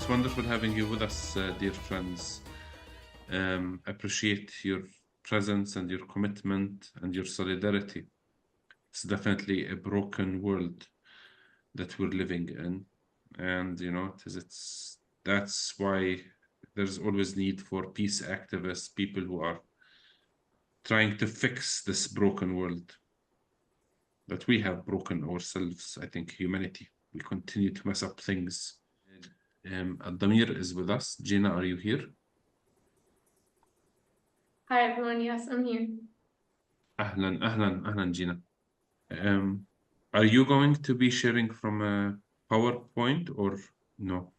It's wonderful having you with us, dear friends. Appreciate your presence and your commitment and your solidarity. It's definitely a broken world that we're living in, and that's why there's always need for peace activists, people who are trying to fix this broken world that we have broken ourselves. I think humanity, we continue to mess up things. Addameer is with us. Gina, are you here? Hi everyone, yes, I'm here. Ahlan, ahlan, ahlan, Gina. Are you going to be sharing from a PowerPoint or no?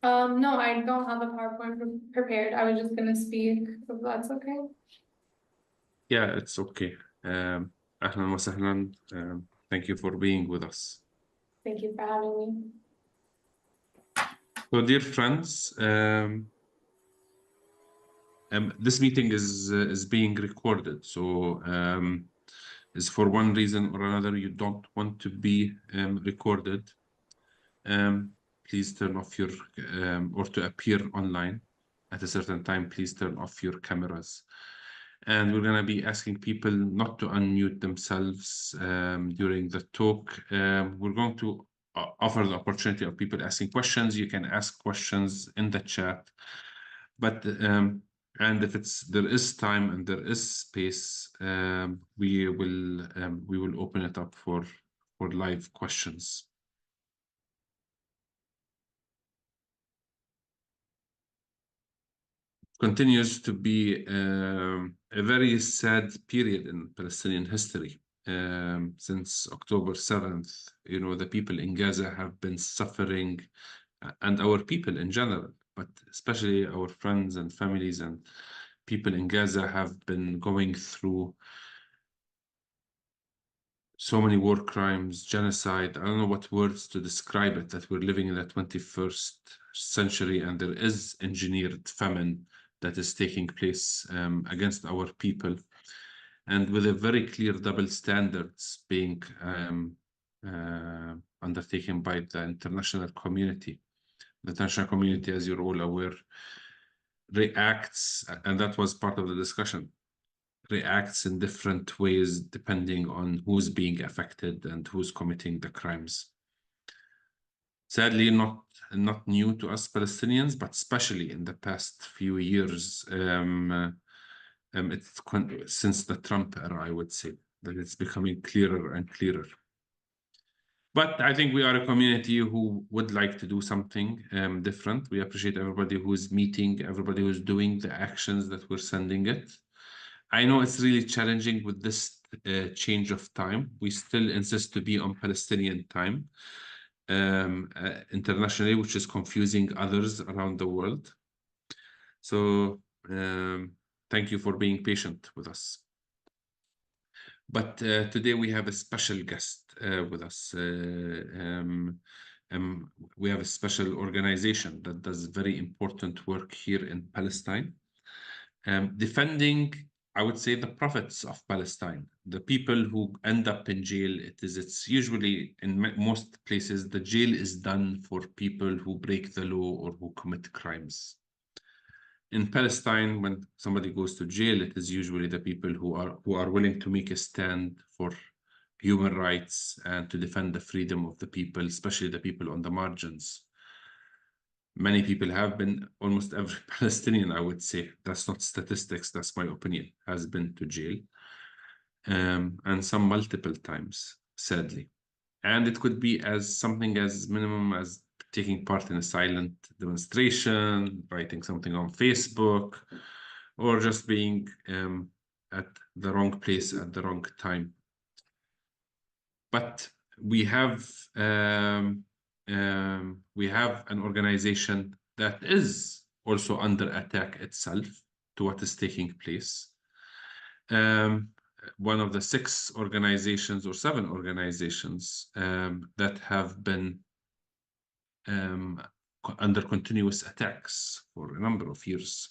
No, I don't have a PowerPoint prepared. I was just gonna speak, if that's okay. Yeah, it's okay. Ahlan wa sahlan. Thank you for being with us. Thank you for having me. So, dear friends, this meeting is being recorded. So, is for one reason or another you don't want to be recorded, please turn off your or to appear online at a certain time, please turn off your cameras. And we're going to be asking people not to unmute themselves during the talk. We're going to offer the opportunity of people asking questions. You can ask questions in the chat, but and if there is time and there is space, we will open it up for live questions. Continues to be a very sad period in Palestinian history. Since October 7th, the people in Gaza have been suffering, and our people in general, but especially our friends and families and people in Gaza have been going through so many war crimes, genocide. I don't know what words to describe it, that we're living in the 21st century and there is engineered famine that is taking place against our people, and with a very clear double standards being undertaken by the international community. The international community, as you're all aware, reacts, and that was part of the discussion, reacts in different ways depending on who's being affected and who's committing the crimes. Sadly, not new to us Palestinians, but especially in the past few years, since the Trump era, I would say that it's becoming clearer and clearer. But I think we are a community who would like to do something different. We appreciate everybody who's meeting, everybody who's doing the actions that we're sending it. I know it's really challenging with this change of time. We still insist to be on Palestinian time internationally, which is confusing others around the world. So thank you for being patient with us. But today we have a special guest with us. We have a special organization that does very important work here in Palestine, defending, I would say, the prophets of Palestine, the people who end up in jail. It's usually, in most places, the jail is done for people who break the law or who commit crimes. In Palestine, when somebody goes to jail, it is usually the people who are willing to make a stand for human rights and to defend the freedom of the people, especially the people on the margins. Many people have been, almost every Palestinian, I would say, that's not statistics, that's my opinion, has been to jail, and some multiple times, sadly. And it could be as something as minimum as taking part in a silent demonstration, writing something on Facebook, or just being at the wrong place at the wrong time. But we have an organization that is also under attack itself to what is taking place. One of the 6 organizations or 7 organizations that have been under continuous attacks for a number of years,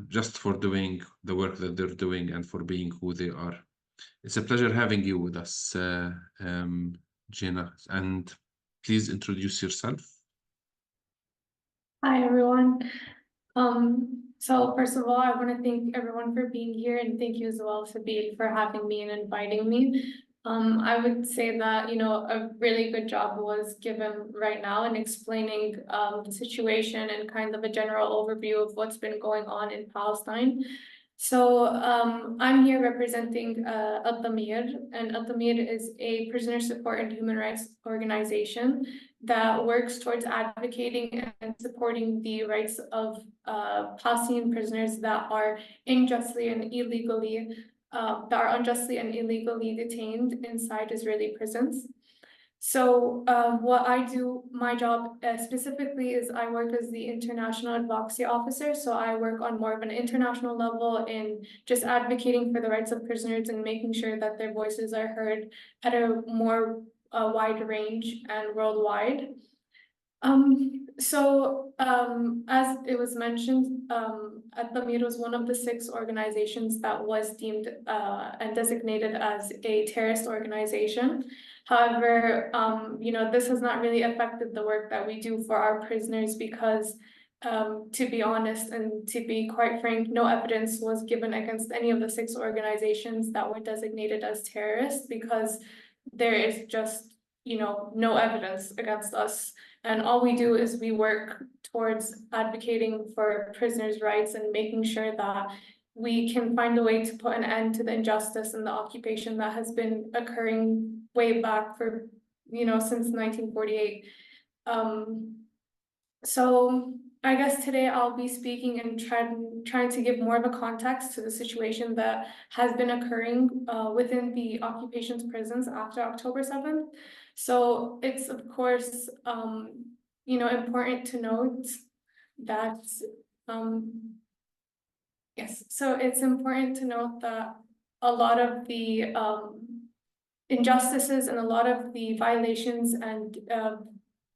just for doing the work that they're doing and for being who they are. It's a pleasure having you with us, Gina. And Please introduce yourself. Hi, everyone. So first of all, I want to thank everyone for being here, and thank you as well, Sabine, for having me and inviting me. I would say that, a really good job was given right now in explaining the situation and kind of a general overview of what's been going on in Palestine. So I'm here representing Addameer, and Addameer is a prisoner support and human rights organization that works towards advocating and supporting the rights of Palestinian prisoners that are unjustly and illegally detained inside Israeli prisons. So what I do, my job specifically is I work as the international advocacy officer. So I work on more of an international level in just advocating for the rights of prisoners and making sure that their voices are heard at a more wide range and worldwide. As it was mentioned, Addameer was one of the 6 organizations that was deemed and designated as a terrorist organization. However, this has not really affected the work that we do for our prisoners because, to be honest and to be quite frank, no evidence was given against any of the 6 organizations that were designated as terrorists because there is just, no evidence against us. And all we do is we work towards advocating for prisoners' rights and making sure that we can find a way to put an end to the injustice and the occupation that has been occurring way back for, since 1948. So I guess today I'll be speaking and trying to give more of a context to the situation that has been occurring within the occupation's prisons after October 7th. So it's of course, important to note that, yes, so it's important to note that a lot of the injustices and a lot of the violations and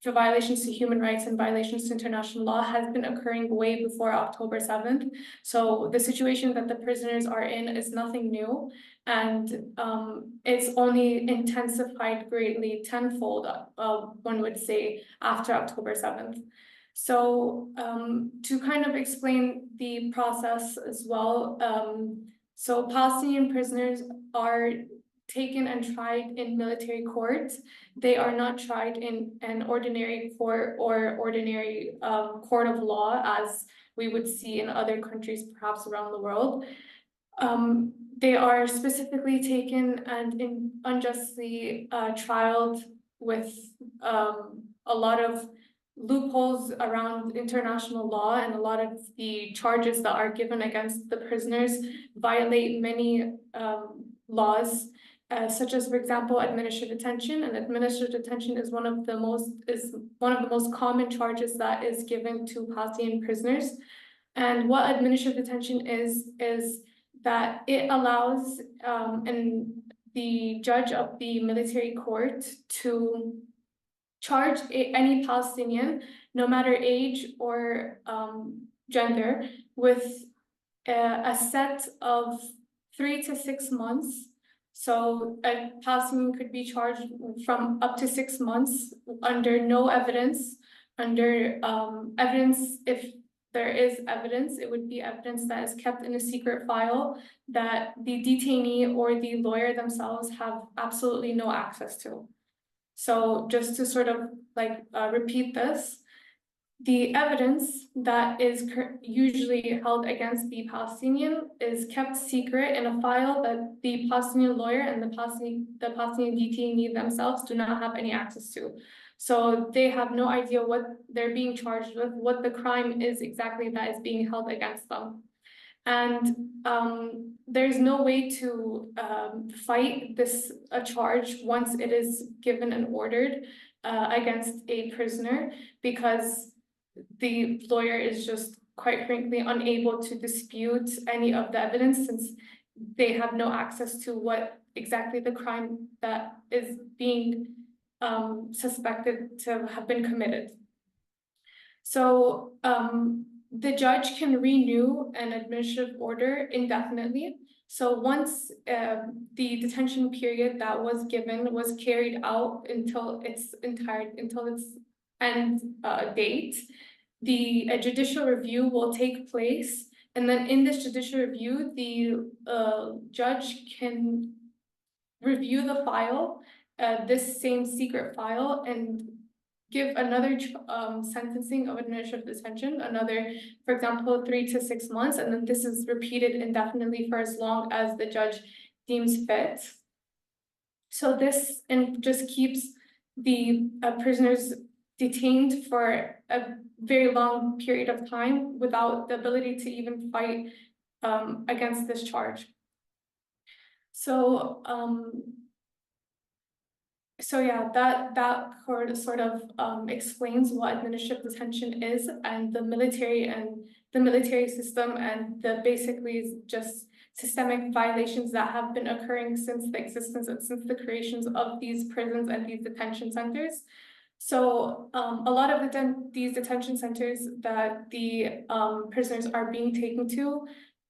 the violations to human rights and violations to international law has been occurring way before October 7th. So the situation that the prisoners are in is nothing new, and it's only intensified greatly tenfold, one would say, after October 7th. So to kind of explain the process as well, so Palestinian prisoners are taken and tried in military courts. They are not tried in an ordinary court or ordinary court of law as we would see in other countries, perhaps around the world. They are specifically taken and unjustly trialed with a lot of loopholes around international law, and a lot of the charges that are given against the prisoners violate many laws. Such as, for example, administrative detention, and administrative detention is one of the most common charges that is given to Palestinian prisoners. And what administrative detention is that it allows the judge of the military court to charge any Palestinian, no matter age or gender, with a set of 3 to 6 months. So a Palestinian could be charged from up to 6 months under no evidence, under evidence. If there is evidence, it would be evidence that is kept in a secret file that the detainee or the lawyer themselves have absolutely no access to. So just to sort of repeat this, the evidence that is usually held against the Palestinian is kept secret in a file that the Palestinian lawyer and the Palestinian detainee themselves do not have any access to. So they have no idea what they're being charged with, what the crime is exactly that is being held against them. And there's no way to fight this charge once it is given and ordered against a prisoner, because the lawyer is just quite frankly unable to dispute any of the evidence, since they have no access to what exactly the crime that is being suspected to have been committed. So the judge can renew an administrative order indefinitely. So once the detention period that was given was carried out until its end date, the judicial review will take place. And then in this judicial review, the judge can review the file, this same secret file, and give another sentencing of administrative detention, another, for example, 3 to 6 months, and then this is repeated indefinitely for as long as the judge deems fit. So this just keeps the prisoners detained for a very long period of time without the ability to even fight against this charge. So yeah, that sort of explains what administrative detention is, and the military system, and the basically just systemic violations that have been occurring since the existence and since the creations of these prisons and these detention centers. So a lot of these detention centers that the prisoners are being taken to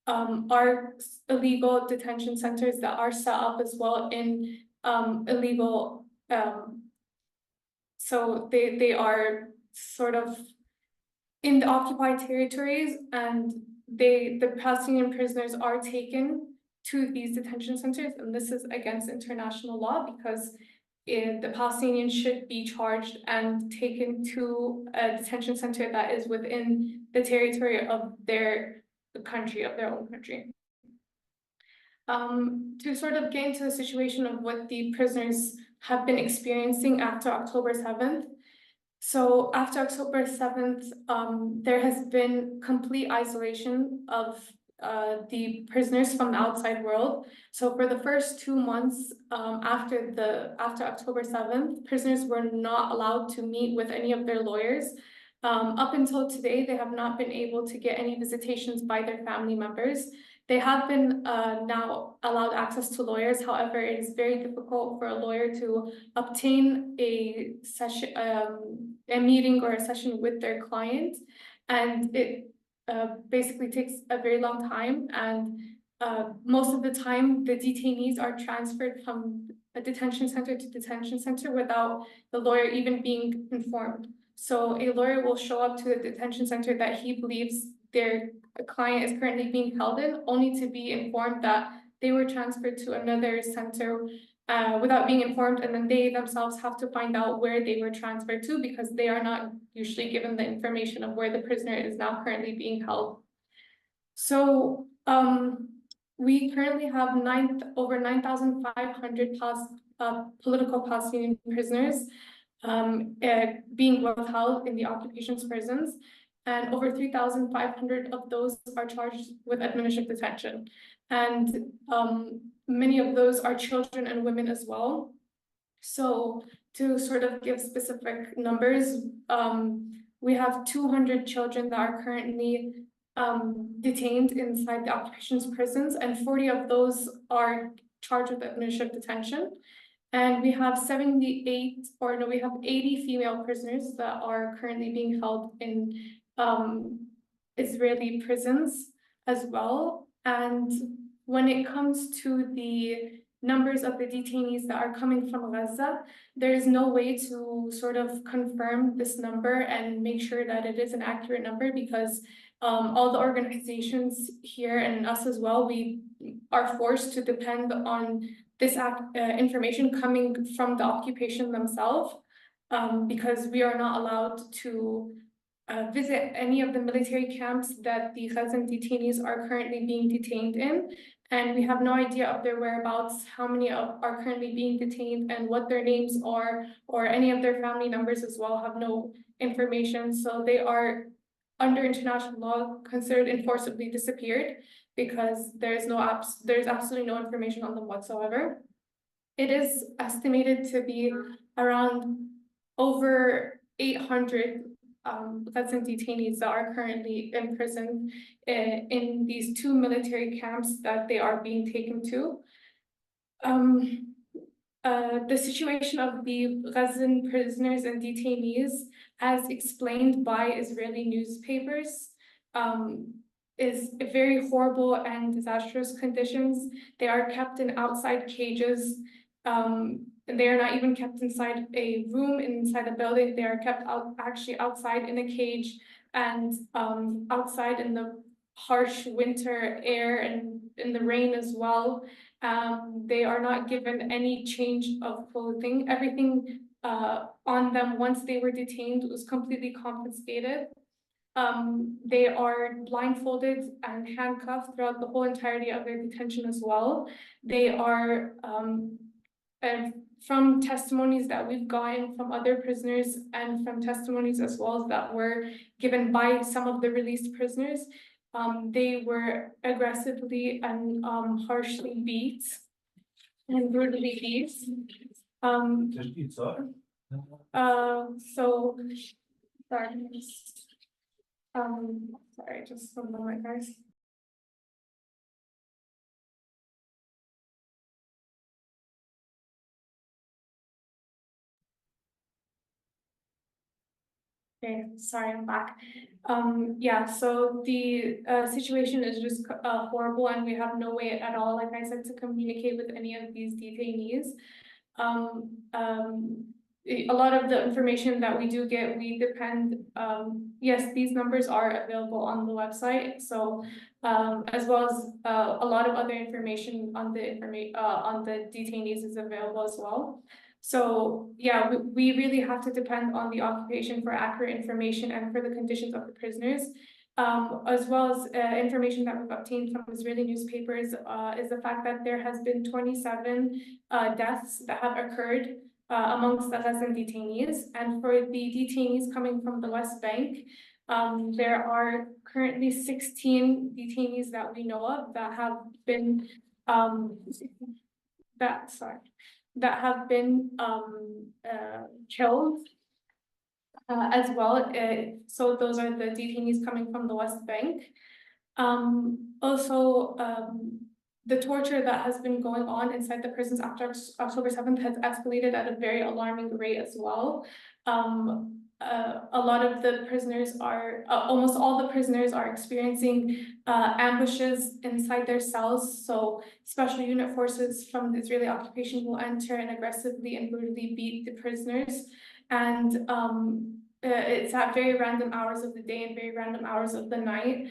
are illegal detention centers that are set up as well in illegal. So they are sort of in the occupied territories, and the Palestinian prisoners are taken to these detention centers, and this is against international law because the Palestinians should be charged and taken to a detention center that is within the territory of their country, of their own country. To sort of get into the situation of what the prisoners have been experiencing after October 7th. So after October 7th, there has been complete isolation of the prisoners from the outside world. So for the first 2 months after October 7th, prisoners were not allowed to meet with any of their lawyers. Up until today, they have not been able to get any visitations by their family members. They have been now allowed access to lawyers. However, it is very difficult for a lawyer to obtain a session, a meeting or a session with their client, and it basically takes a very long time. And most of the time, the detainees are transferred from a detention center to detention center without the lawyer even being informed. So a lawyer will show up to the detention center that he believes their client is currently being held in, only to be informed that they were transferred to another center without being informed, and then they themselves have to find out where they were transferred to because they are not usually given the information of where the prisoner is now currently being held. So we currently have over 9,500 political Palestinian prisoners being withheld in the occupations prisons, and over 3,500 of those are charged with administrative detention. And many of those are children and women as well. So to sort of give specific numbers, we have 200 children that are currently detained inside the occupations prisons, and 40 of those are charged with administrative detention. And we have 80 female prisoners that are currently being held in Israeli prisons as well. And when it comes to the numbers of the detainees that are coming from Gaza, there is no way to sort of confirm this number and make sure that it is an accurate number, because all the organizations here and us as well, we are forced to depend on this information coming from the occupation themselves, because we are not allowed to visit any of the military camps that the Gazan detainees are currently being detained in. And we have no idea of their whereabouts, how many are currently being detained, and what their names are, or any of their family members as well have no information. So they are, under international law, considered enforceably disappeared, because there's absolutely no information on them whatsoever. It is estimated to be around over 800 Gazan detainees that are currently imprisoned in these 2 military camps that they are being taken to. The situation of the Gazan prisoners and detainees, as explained by Israeli newspapers, is very horrible and disastrous conditions. They are kept in outside cages. They are not even kept inside a room inside a building. They are kept actually outside in a cage and outside in the harsh winter air and in the rain as well. They are not given any change of clothing. Everything on them once they were detained was completely confiscated. They are blindfolded and handcuffed throughout the whole entirety of their detention as well. They are, from testimonies that we've gotten from other prisoners and from testimonies as well that were given by some of the released prisoners, they were aggressively and harshly beat and brutally beat. So, sorry, just one moment, guys. Okay, sorry, I'm back. Yeah, so the situation is just horrible, and we have no way at all, like I said, to communicate with any of these detainees. A lot of the information that we do get, we depend, yes, these numbers are available on the website. So, as well as a lot of other information on the detainees is available as well. So yeah, we really have to depend on the occupation for accurate information and for the conditions of the prisoners. As well as information that we've obtained from Israeli newspapers is the fact that there has been 27 deaths that have occurred amongst the Gazan detainees. And for the detainees coming from the West Bank, there are currently 16 detainees that we know of that have been killed as well. So those are the detainees coming from the West Bank. Also, the torture that has been going on inside the prisons after October 7th has escalated at a very alarming rate as well. A lot of the prisoners are, almost all the prisoners are experiencing ambushes inside their cells. So special unit forces from the Israeli occupation will enter and aggressively and brutally beat the prisoners. And it's at very random hours of the day and very random hours of the night.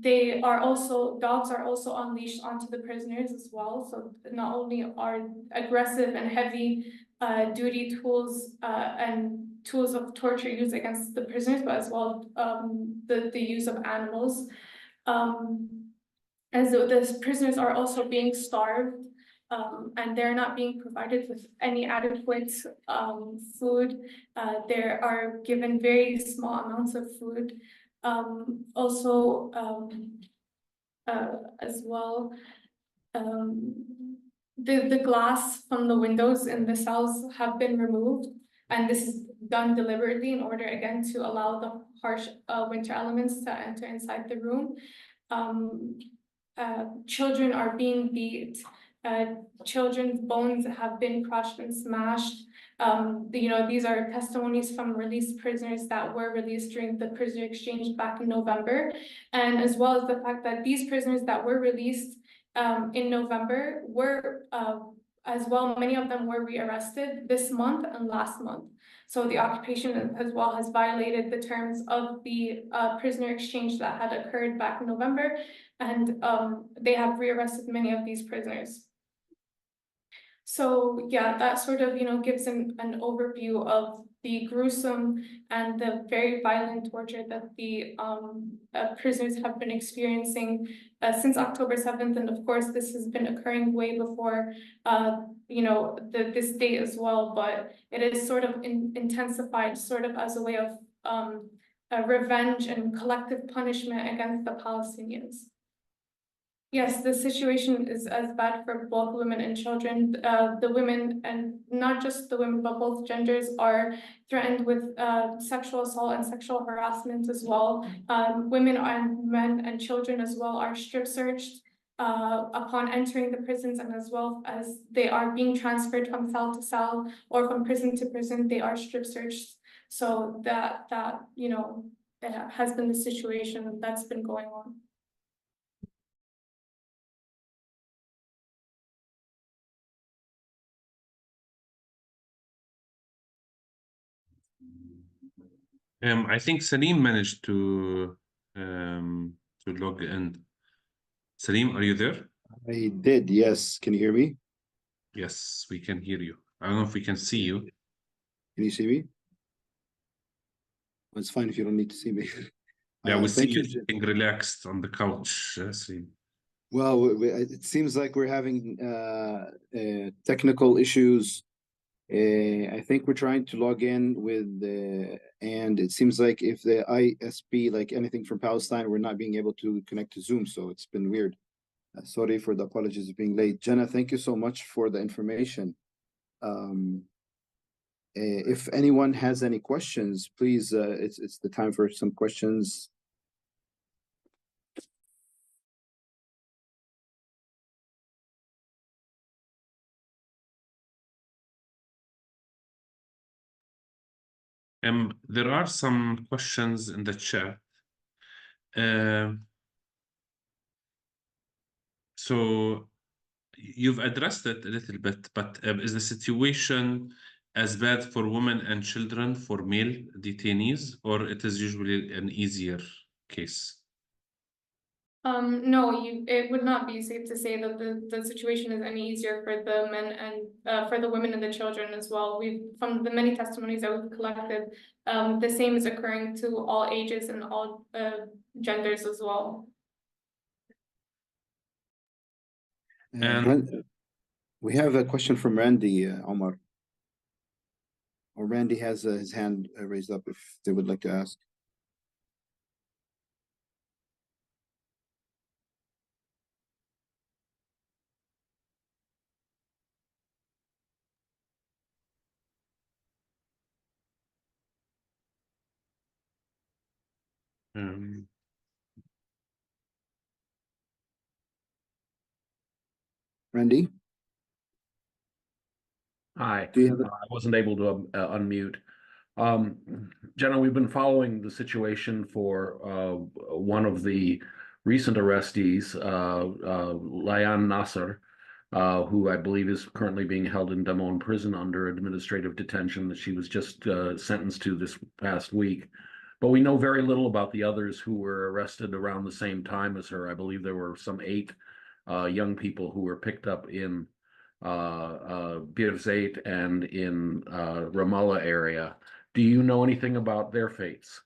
Dogs are also unleashed onto the prisoners as well. So not only are aggressive and heavy duty tools and tools of torture used against the prisoners, but as well the use of animals. As the prisoners are also being starved, and they're not being provided with any adequate food. They are given very small amounts of food. Also, as well, the glass from the windows in the cells have been removed, and this is done deliberately in order again to allow the harsh winter elements to enter inside the room. Children are being beat. Children's bones have been crushed and smashed. These are testimonies from released prisoners that were released during the prisoner exchange back in November, and as well as the fact that these prisoners that were released in November were, as well, many of them were rearrested this month and last month. So the occupation as well has violated the terms of the prisoner exchange that had occurred back in November, and they have rearrested many of these prisoners. So yeah, that sort of, gives an overview of the gruesome and the very violent torture that the prisoners have been experiencing since October 7th. And of course, this has been occurring way before, this date as well, but it is sort of intensified sort of as a way of revenge and collective punishment against the Palestinians. Yes, the situation is as bad for both women and children. The women, and not just the women, but both genders, are threatened with sexual assault and sexual harassment as well. Women and men and children as well are strip searched upon entering the prisons, and as well as they are being transferred from cell to cell or from prison to prison, they are strip searched. So that has been the situation that's been going on. I think Salim managed to log in. Salim, are you there? I did, yes. Can you hear me? Yes, we can hear you. I don't know if we can see you. Can you see me? Well, it's fine if you don't need to see me. Yeah, we see thank you you. sitting relaxed on the couch, Salim. Well, it seems like we're having technical issues. I think we're trying to log in with and it seems like if the ISP, like anything from Palestine, we're not being able to connect to Zoom, so it's been weird. Sorry for the apologies of being late. Jenna, thank you so much for the information. If anyone has any questions, please, it's the time for some questions. There are some questions in the chat. So you've addressed it a little bit, but is the situation as bad for women and children for male detainees, or it is usually an easier case? No, it would not be safe to say that the situation is any easier for the men and for the women and the children as well. From the many testimonies that we've collected, the same is occurring to all ages and all genders as well. We have a question from Randy, Omar. Or Randy has his hand raised up if they would like to ask. Randy? Hi, Do you have I wasn't able to unmute. Jenna, we've been following the situation for one of the recent arrestees, Layan Nasser, who I believe is currently being held in Damon prison under administrative detention that she was just sentenced to this past week. But we know very little about the others who were arrested around the same time as her. I believe there were some 8 young people who were picked up in Birzeit and in Ramallah area. Do you know anything about their fates?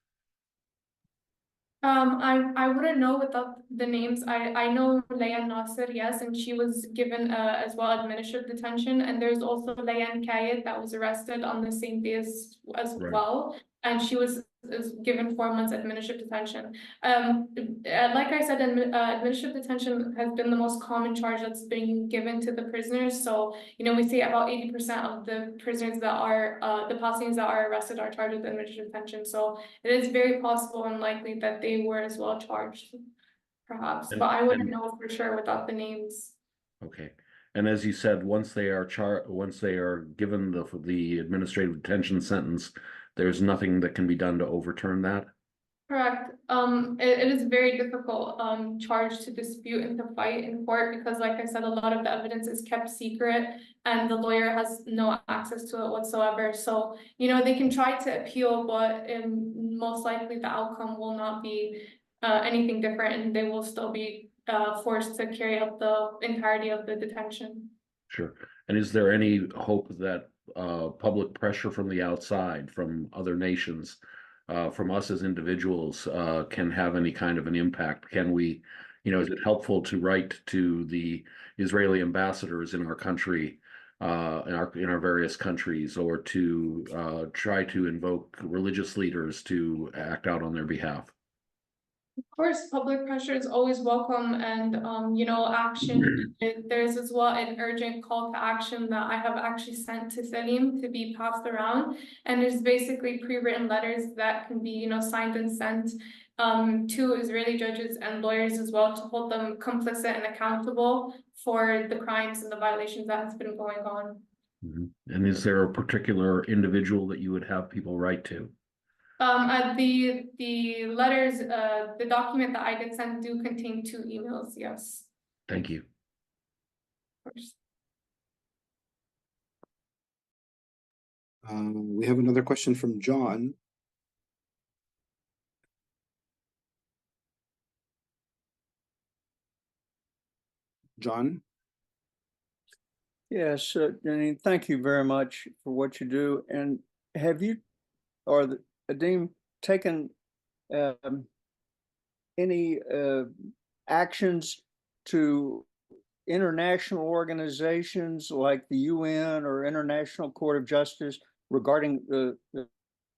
I wouldn't know without the names. I know Layan Nasser, yes, and she was given as well administrative detention, and there's also Layan Kayed that was arrested on the same day as Right. well, and she was given 4 months administrative detention. Like I said, administrative detention has been the most common charge that's been given to the prisoners. So, we say about 80% of the prisoners that are, the Palestinians that are arrested are charged with administrative detention. So it is very possible and likely that they were as well charged, perhaps, but I wouldn't know for sure without the names. Okay. And as you said, once they are given the administrative detention sentence, there's nothing that can be done to overturn that? Correct. It is very difficult charge to dispute and to fight in court because, like I said, a lot of the evidence is kept secret and the lawyer has no access to it whatsoever. So, they can try to appeal, but most likely the outcome will not be anything different, and they will still be forced to carry out the entirety of the detention. Sure. And is there any hope that public pressure from the outside, from other nations, from us as individuals, can have any kind of an impact? Can we, is it helpful to write to the Israeli ambassadors in our country, in our various countries, or to try to invoke religious leaders to act out on their behalf? Of course, public pressure is always welcome, and action. There's as well an urgent call to action that I have actually sent to Salim to be passed around, and there's basically pre-written letters that can be signed and sent to Israeli judges and lawyers as well to hold them complicit and accountable for the crimes and the violations that has been going on. And is there a particular individual that you would have people write to? The letters, the document that I did send do contain 2 emails, yes, Thank you. of course. We have another question from John. John? Yes, Janine, thank you very much for what you do. And have you, or the Adim, taken any actions to international organizations like the UN or International Court of Justice regarding the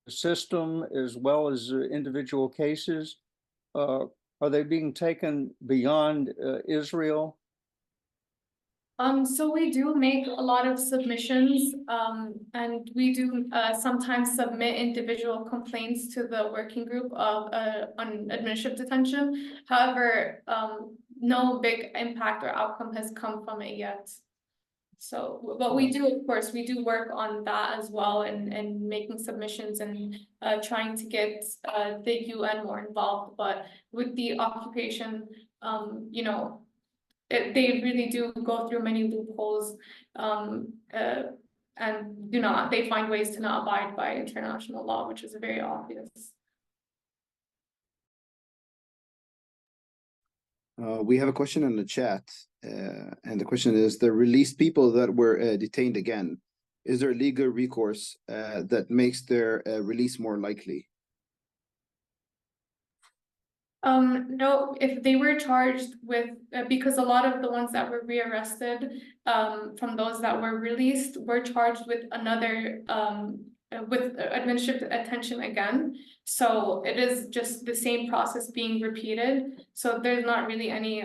system as well as individual cases? Are they being taken beyond Israel? So we do make a lot of submissions, and we do sometimes submit individual complaints to the working group of on administrative detention. However, no big impact or outcome has come from it yet. So, but we do, of course, we do work on that as well, and making submissions and trying to get the UN more involved. But with the occupation, you know, they really do go through many loopholes, and they find ways to not abide by international law, which is very obvious. We have a question in the chat, and the question is: the released people that were detained again, is there legal recourse that makes their release more likely? No, if they were charged with, because a lot of the ones that were rearrested, from those that were released were charged with another, with administrative detention again. So it is just the same process being repeated. So there's not really any,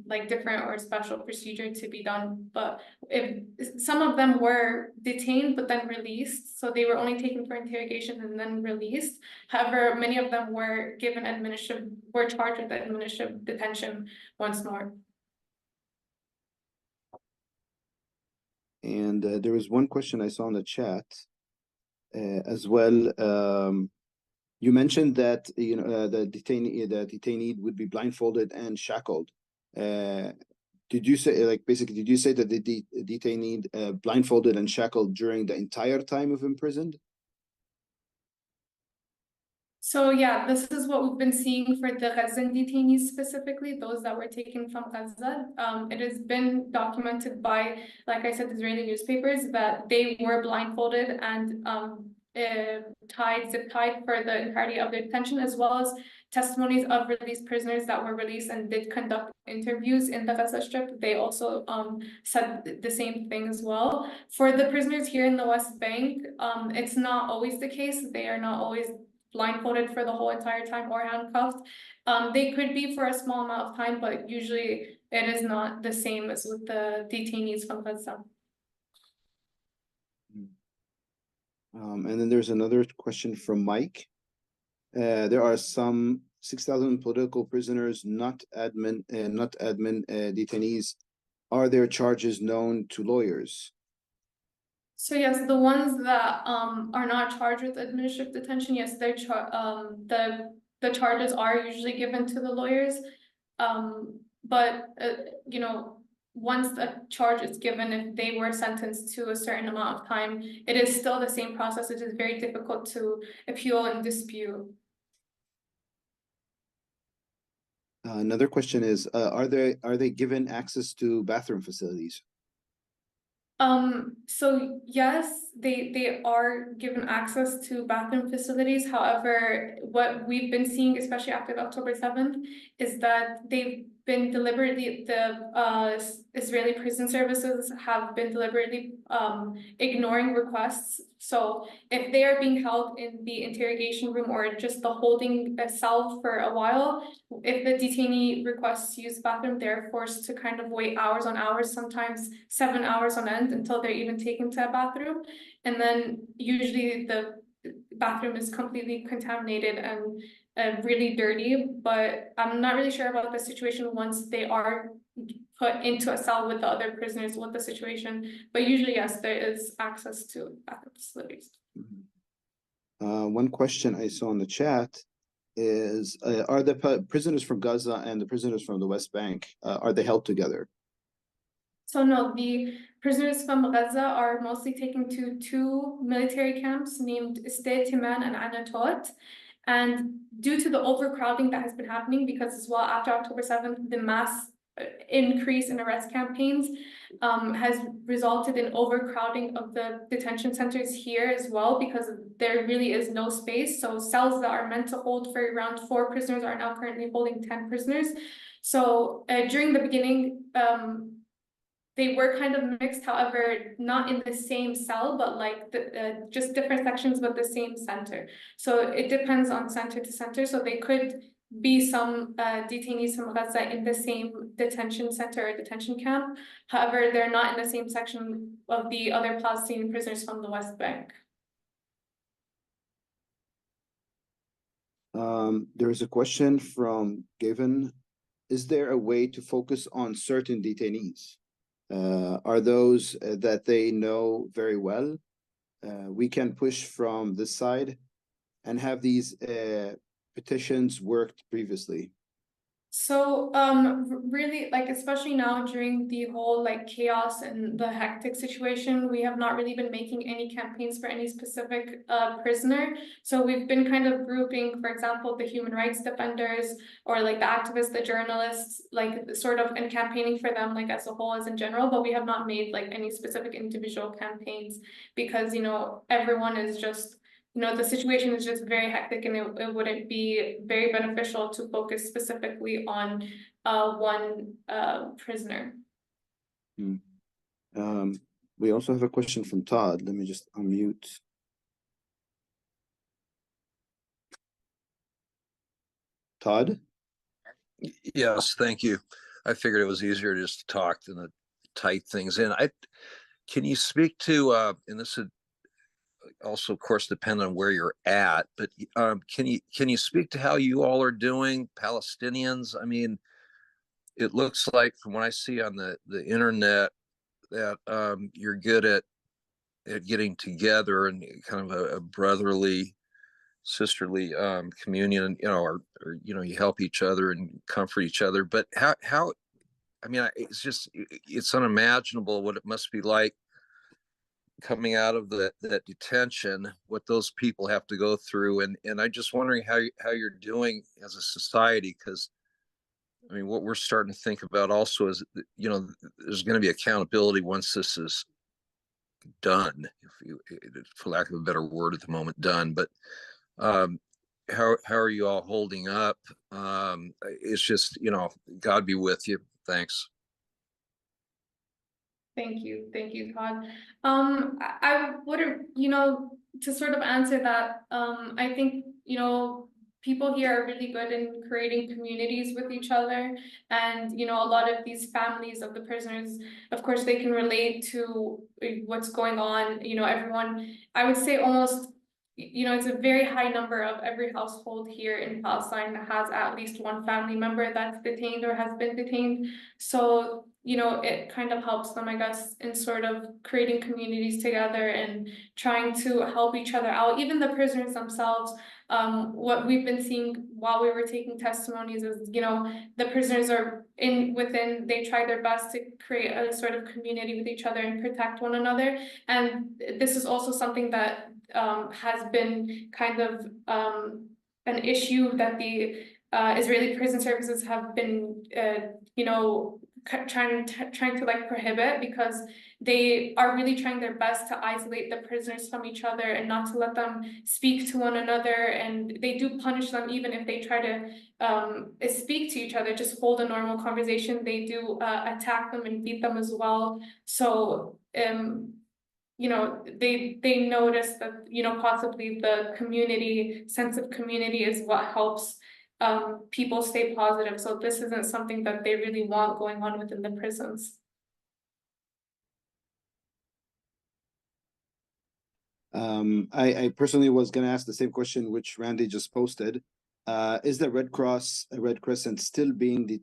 like different or special procedure to be done. But if some of them were detained, but then released, so they were only taken for interrogation and then released. However, many of them were given were charged with administrative detention once more. And there was one question I saw in the chat as well. You mentioned that the detainee would be blindfolded and shackled. Did you say, like, basically, did you say that the detainee blindfolded and shackled during the entire time of imprisoned? So yeah, this is what we've been seeing for the Gazan detainees specifically, those that were taken from Gaza. It has been documented by, like I said, Israeli newspapers that they were blindfolded and zip tied for the entirety of their detention, as well as testimonies of released prisoners that were released and did conduct interviews in the Gaza Strip. They also said the same thing as well. For the prisoners here in the West Bank, it's not always the case. They are not always blindfolded for the whole entire time or handcuffed. They could be for a small amount of time, but usually it is not the same as with the detainees from Gaza. And then there's another question from Mike. There are some 6,000 political prisoners, not admin detainees. Are their charges known to lawyers? So yes, the ones that are not charged with administrative detention, yes, the charges are usually given to the lawyers. But once the charge is given, if they were sentenced to a certain amount of time, it is still the same process. It is very difficult to appeal and dispute. Another question is: are they given access to bathroom facilities? So yes, they are given access to bathroom facilities. However, what we've been seeing, especially after October 7th, is that they've been deliberately, the Israeli prison services have been deliberately ignoring requests. So if they are being held in the interrogation room or just the holding cell for a while, if the detainee requests to use the bathroom, they're forced to kind of wait hours on hours, sometimes 7 hours on end, until they're even taken to a bathroom. And then usually the bathroom is completely contaminated and really dirty. But I'm not really sure about the situation once they are put into a cell with the other prisoners, what the situation, but usually yes, there is access to bathroom facilities. One question I saw in the chat is, are the prisoners from Gaza and the prisoners from the West Bank, are they held together? So no, the prisoners from Gaza are mostly taken to two military camps named Detention and Anatot. And due to the overcrowding that has been happening, because as well after October 7th, the mass increase in arrest campaigns has resulted in overcrowding of the detention centers here as well, because there really is no space. So cells that are meant to hold for around 4 prisoners are now currently holding 10 prisoners. So during the beginning, they were kind of mixed, however, not in the same cell, but like just different sections, but the same center. So it depends on center to center. So they could be some detainees from Gaza in the same detention center or detention camp. However, they're not in the same section of the other Palestinian prisoners from the West Bank. There's a question from Gavin. Is there a way to focus on certain detainees? Are those that they know very well? We can push from this side and have these petitions worked previously. So really, like, especially now during the whole like chaos and the hectic situation, we have not really been making any campaigns for any specific prisoner. So we've been kind of grouping, for example, the human rights defenders or like the activists, the journalists, like sort of, and campaigning for them like as a whole, as in general, but we have not made like any specific individual campaigns because, you know, everyone is just, you know, the situation is just very hectic, and it wouldn't be very beneficial to focus specifically on one prisoner. We also have a question from Todd. Let me just unmute. Todd? Yes, thank you. I figured it was easier just to talk than to type things in. Can you speak to, and this would also, of course, depend on where you're at, but can you speak to how you all are doing, Palestinians? I mean, it looks like from what I see on the internet that you're good at getting together and kind of a brotherly, sisterly communion, you know, or you know, you help each other and comfort each other. But how I mean, it's unimaginable what it must be like coming out of that detention, what those people have to go through, and I'm just wondering how you're doing as a society, because I mean, what we're starting to think about also is, you know, there's going to be accountability once this is done, for lack of a better word at the moment, done. But how are you all holding up? It's just, you know, God be with you. Thanks. Thank you, Todd. I wouldn't, you know, to sort of answer that, I think, you know, people here are really good in creating communities with each other, and you know, a lot of these families of the prisoners, of course, they can relate to what's going on. You know, everyone, I would say almost, you know, it's a very high number of every household here in Palestine that has at least one family member that's detained or has been detained. So, you know, it kind of helps them, I guess, in sort of creating communities together and trying to help each other out. Even the prisoners themselves, what we've been seeing while we were taking testimonies is, you know, the prisoners are they try their best to create a sort of community with each other and protect one another. And this is also something that has been kind of an issue that the Israeli prison services have been, you know, trying to like prohibit, because they are really trying their best to isolate the prisoners from each other and not to let them speak to one another. And they do punish them even if they try to speak to each other, just hold a normal conversation. They do attack them and beat them as well. So you know, they notice that, you know, possibly the sense of community is what helps people stay positive. So this isn't something that they really want going on within the prisons. I personally was going to ask the same question which Randy just posted. Is the Red Crescent still being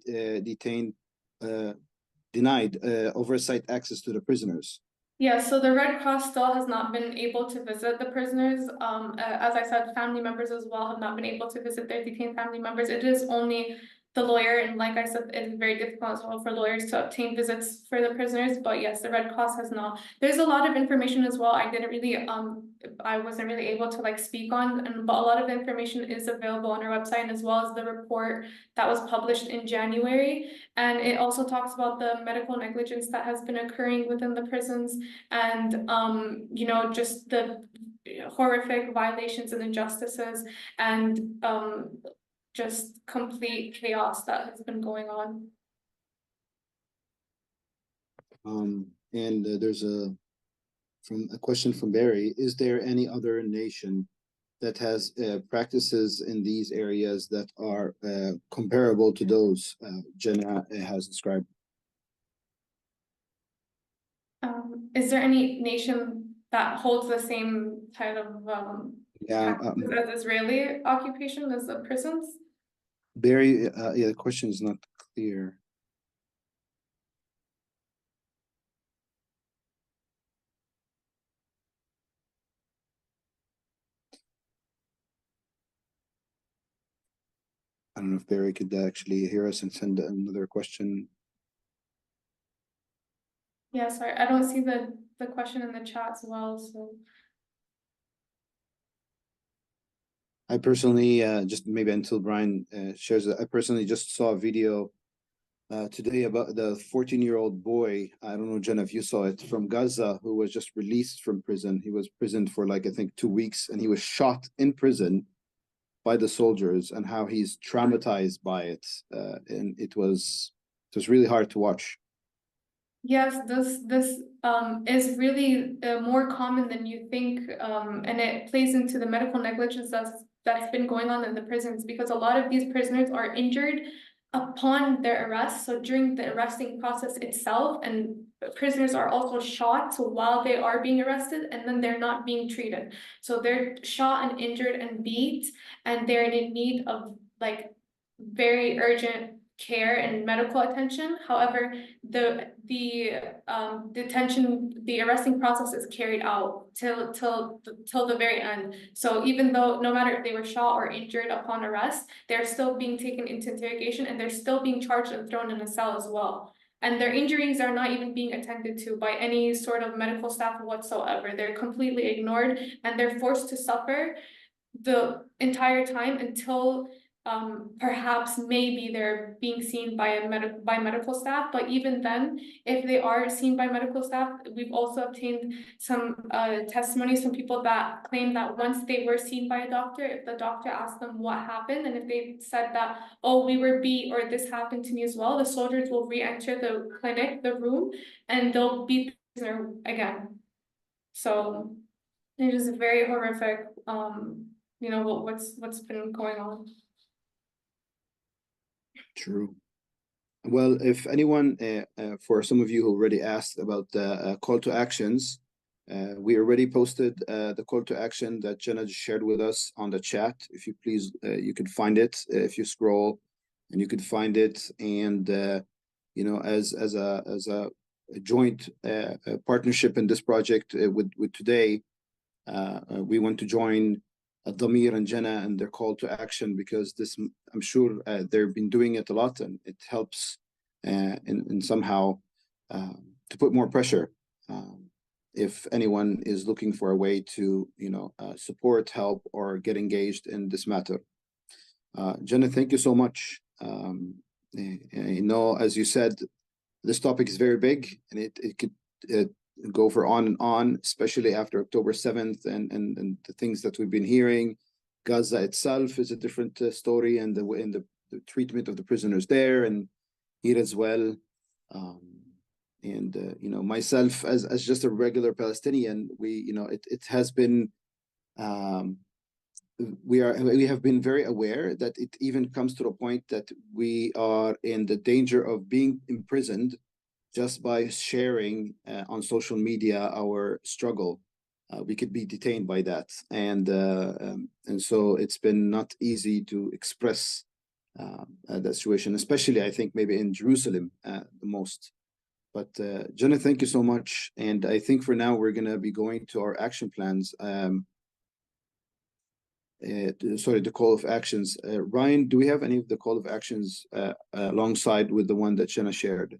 denied oversight access to the prisoners? Yeah, so the Red Cross still has not been able to visit the prisoners. As I said, family members as well have not been able to visit their detained family members. It is only the lawyer, and like I said, it is very difficult as well for lawyers to obtain visits for the prisoners. But yes, the Red Cross has not. There's a lot of information as well. I wasn't really able to like speak on, but a lot of the information is available on our website, and as well as the report that was published in January. And it also talks about the medical negligence that has been occurring within the prisons, and you know, just the horrific violations and injustices, and just complete chaos that has been going on. And there's a question from Barry. Is there any other nation that has practices in these areas that are comparable to those Jenna has described? Is there any nation that holds the same kind of practices as Israeli occupation as the prisons? Barry, yeah, the question is not clear. I don't know if Barry could actually hear us and send another question. Yeah, sorry, I don't see the question in the chat as well, so. I personally, just maybe until Brian shares it, I personally just saw a video today about the 14-year-old boy. I don't know, Jenna, if you saw it, from Gaza, who was just released from prison. He was imprisoned for like, I think 2 weeks, and he was shot in prison by the soldiers, and how he's traumatized by it. And it was really hard to watch. Yes, this is really more common than you think, and it plays into the medical negligence that's been going on in the prisons, because a lot of these prisoners are injured upon their arrest. So during the arresting process itself, and prisoners are also shot while they are being arrested, and then they're not being treated. So they're shot and injured and beat, and they're in need of like very urgent care and medical attention. However, the detention, the arresting process is carried out till the very end. So even though, no matter if they were shot or injured upon arrest, they're still being taken into interrogation, and they're still being charged and thrown in a cell as well. And their injuries are not even being attended to by any sort of medical staff whatsoever. They're completely ignored, and they're forced to suffer the entire time until perhaps maybe they're being seen by medical staff. But even then, if they are seen by medical staff, we've also obtained some testimonies from people that claim that once they were seen by a doctor, if the doctor asked them what happened, and if they said that, oh, we were beat, or this happened to me as well, the soldiers will re-enter the clinic, the room, and they'll beat the prisoner again. So it is very horrific, you know, what's been going on. True. Well, if anyone, for some of you who already asked about the call to actions, we already posted the call to action that Jenna just shared with us on the chat. If you please, you could find it if you scroll, and you could find it. And you know, as a joint partnership in this project with today, we want to join Addameer and Jenna and their call to action, because this, I'm sure they've been doing it a lot, and it helps in somehow to put more pressure if anyone is looking for a way to, you know, support, help, or get engaged in this matter. Jenna, thank you so much. You know, as you said, this topic is very big, and it could go for on and on, especially after October 7th and the things that we've been hearing. Gaza itself is a different story, and the treatment of the prisoners there and here as well. You know, myself as just a regular Palestinian, you know, it has been, we have been very aware that it even comes to the point that we are in the danger of being imprisoned just by sharing on social media our struggle. We could be detained by that, and so it's been not easy to express that situation, especially I think maybe in Jerusalem the most. But Jenna, thank you so much. And I think for now we're gonna be going to our action plans. Sorry, the call of actions. Ryan, do we have any of the call of actions alongside with the one that Jenna shared?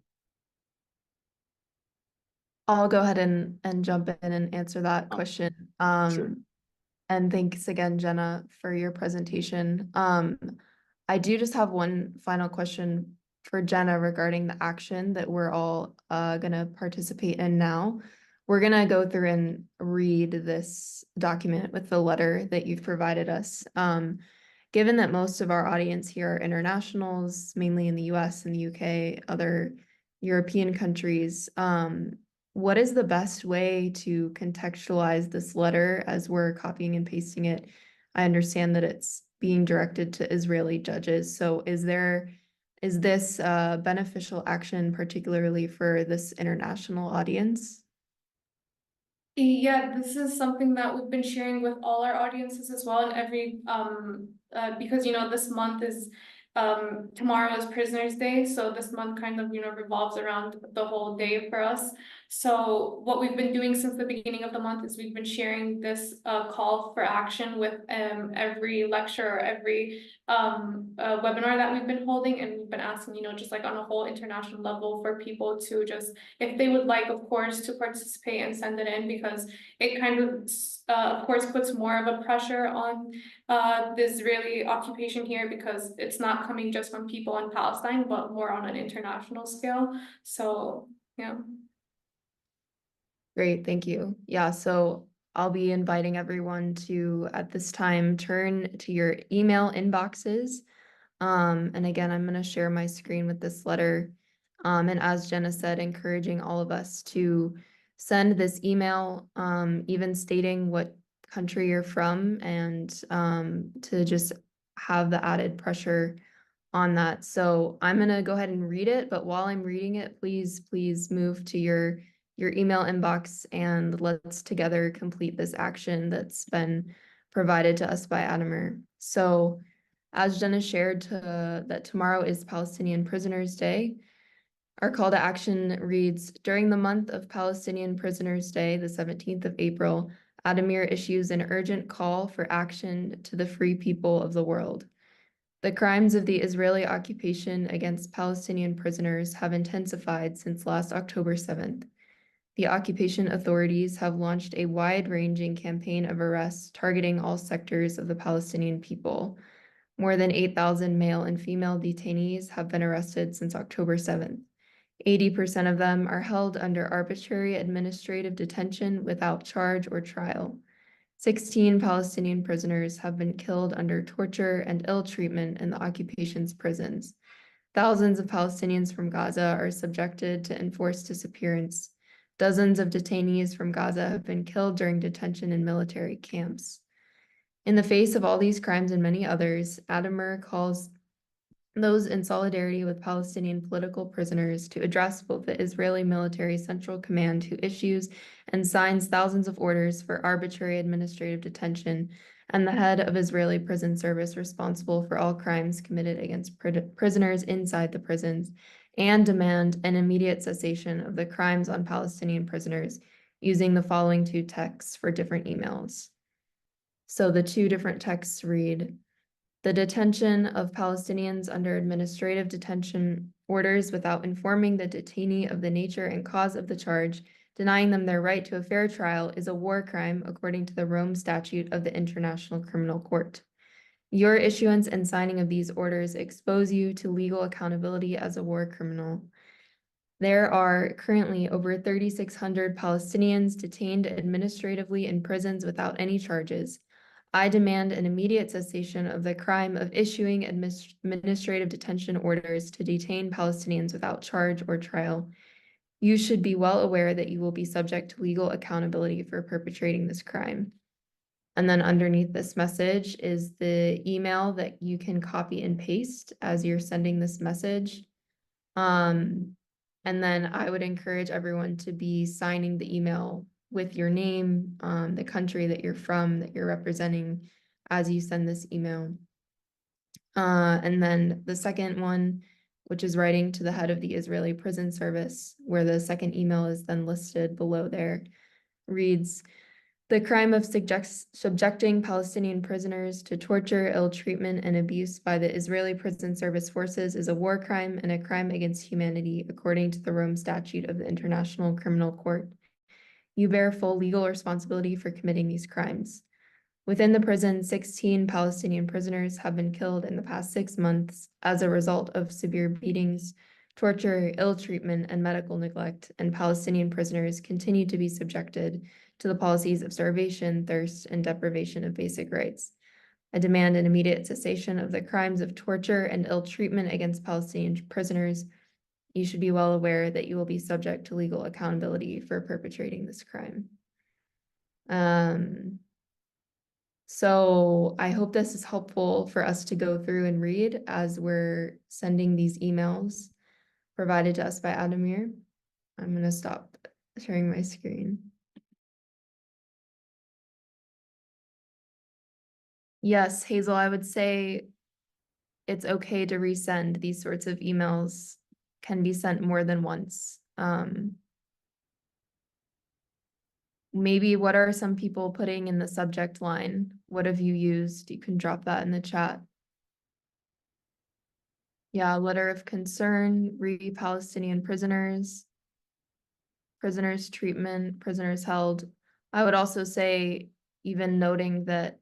I'll go ahead and jump in and answer that question. Sure. And thanks again, Jenna, for your presentation. I do just have one final question for Jenna regarding the action that we're all gonna participate in now. We're gonna go through and read this document with the letter that you've provided us. Given that most of our audience here are internationals, mainly in the US and the UK, other European countries, what is the best way to contextualize this letter as we're copying and pasting it? I understand that it's being directed to Israeli judges. So is this beneficial action, particularly for this international audience? Yeah, this is something that we've been sharing with all our audiences as well, and every because this month is tomorrow is Prisoners Day, so this month kind of revolves around the whole day for us. So what we've been doing since the beginning of the month is we've been sharing this call for action with every lecture or every webinar that we've been holding, and we've been asking just like on a whole international level for people to just, if they would like, of course, to participate and send it in, because it kind of course puts more of a pressure on the Israeli occupation here, because it's not coming just from people in Palestine, but more on an international scale. So yeah. Great, thank you. Yeah, so I'll be inviting everyone to, at this time, turn to your email inboxes. And again, I'm going to share my screen with this letter. And as Jenna said, encouraging all of us to send this email, even stating what country you're from, and to just have the added pressure on that. So I'm going to go ahead and read it, but while I'm reading it, please move to your email inbox and let's together complete this action that's been provided to us by Addameer. So as Jenna shared, that tomorrow is Palestinian Prisoners Day. Our call to action reads, during the month of Palestinian Prisoners Day, the 17th of April, Addameer issues an urgent call for action to the free people of the world. The crimes of the Israeli occupation against Palestinian prisoners have intensified since last October 7th. The occupation authorities have launched a wide-ranging campaign of arrests targeting all sectors of the Palestinian people. More than 8,000 male and female detainees have been arrested since October 7th. 80% of them are held under arbitrary administrative detention without charge or trial. 16 Palestinian prisoners have been killed under torture and ill treatment in the occupation's prisons. Thousands of Palestinians from Gaza are subjected to enforced disappearance. Dozens of detainees from Gaza have been killed during detention in military camps. In the face of all these crimes and many others, Addameer calls those in solidarity with Palestinian political prisoners to address both the Israeli Military Central Command, who issues and signs thousands of orders for arbitrary administrative detention, and the head of Israeli prison service responsible for all crimes committed against prisoners inside the prisons, and demand an immediate cessation of the crimes on Palestinian prisoners, using the following two texts for different emails. So the two different texts read, the detention of Palestinians under administrative detention orders without informing the detainee of the nature and cause of the charge, denying them their right to a fair trial, is a war crime according to the Rome Statute of the International Criminal Court. Your issuance and signing of these orders expose you to legal accountability as a war criminal. There are currently over 3,600 Palestinians detained administratively in prisons without any charges. I demand an immediate cessation of the crime of issuing administrative detention orders to detain Palestinians without charge or trial. You should be well aware that you will be subject to legal accountability for perpetrating this crime. And then underneath this message is the email that you can copy and paste as you're sending this message. And then I would encourage everyone to be signing the email with your name, the country that you're from, that you're representing as you send this email. And then the second one which is writing to the head of the Israeli prison service, where the second email is then listed below there, reads, "The crime of subjecting Palestinian prisoners to torture, ill treatment, and abuse by the Israeli prison service forces is a war crime and a crime against humanity, according to the Rome Statute of the International Criminal Court. You bear full legal responsibility for committing these crimes. Within the prison, 16 Palestinian prisoners have been killed in the past 6 months as a result of severe beatings, torture, ill treatment, and medical neglect, and Palestinian prisoners continue to be subjected to the policies of starvation, thirst, and deprivation of basic rights. I demand an immediate cessation of the crimes of torture and ill treatment against Palestinian prisoners. You should be well aware that you will be subject to legal accountability for perpetrating this crime." So I hope this is helpful for us to go through and read as we're sending these emails provided to us by Addameer. I'm going to stop sharing my screen. Yes, Hazel, I would say it's okay to resend. These sorts of emails can be sent more than once. Maybe what are some people putting in the subject line? What have you used? You can drop that in the chat. Yeah, letter of concern, Palestinian prisoners, prisoners treatment, prisoners held. I would also say, even noting that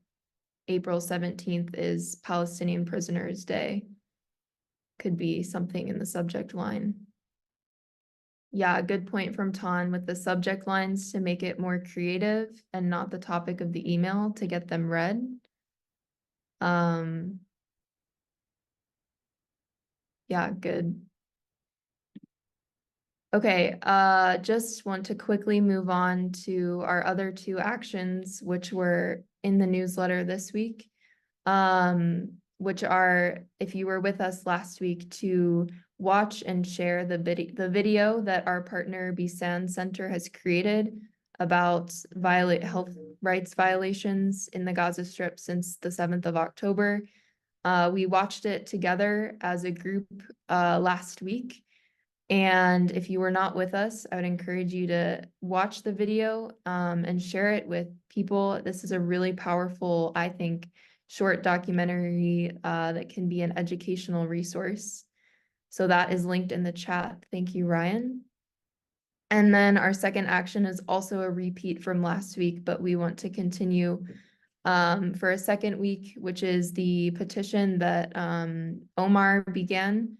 April 17th is Palestinian Prisoners Day, could be something in the subject line. Yeah, good point from Ton with the subject lines to make it more creative and not the topic of the email to get them read. Yeah, good. Okay, just want to quickly move on to our other 2 actions, which were in the newsletter this week, which are, if you were with us last week, to watch and share the video that our partner Bisan Center has created about health rights violations in the Gaza Strip since the 7th of October. We watched it together as a group last week. And if you were not with us, I would encourage you to watch the video and share it with people. This is a really powerful, I think, short documentary that can be an educational resource. So that is linked in the chat. Thank you, Ryan. And then our second action is also a repeat from last week, but we want to continue for a second week, which is the petition that Omar began,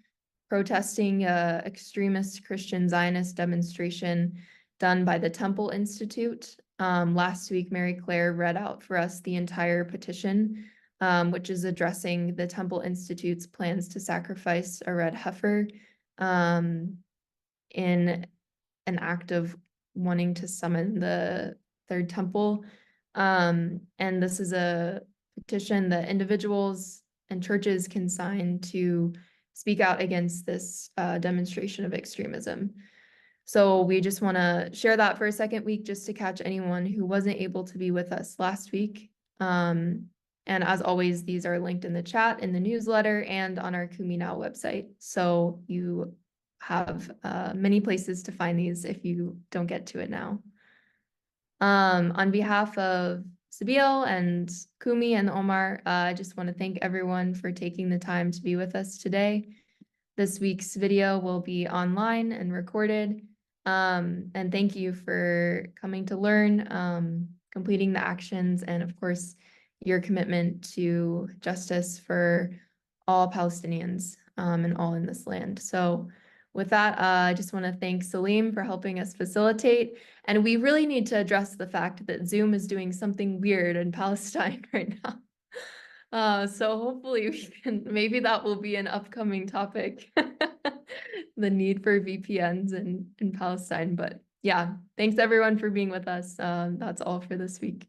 protesting extremist Christian Zionist demonstration done by the Temple Institute. Last week, Mary Claire read out for us the entire petition, which is addressing the Temple Institute's plans to sacrifice a red heifer in an act of wanting to summon the third temple. And this is a petition that individuals and churches can sign to speak out against this demonstration of extremism. So we just want to share that for a second week, just to catch anyone who wasn't able to be with us last week. And as always, these are linked in the chat, in the newsletter, and on our Kumi Now website. So you have many places to find these if you don't get to it now. On behalf of Sabil and Kumi and Omar, I just want to thank everyone for taking the time to be with us today. This week's video will be online and recorded. And thank you for coming to learn, completing the actions, and of course, your commitment to justice for all Palestinians and all in this land. So with that, I just want to thank Salim for helping us facilitate. And we really need to address the fact that Zoom is doing something weird in Palestine right now. So hopefully maybe that will be an upcoming topic, the need for VPNs in Palestine. But yeah, thanks everyone for being with us. That's all for this week.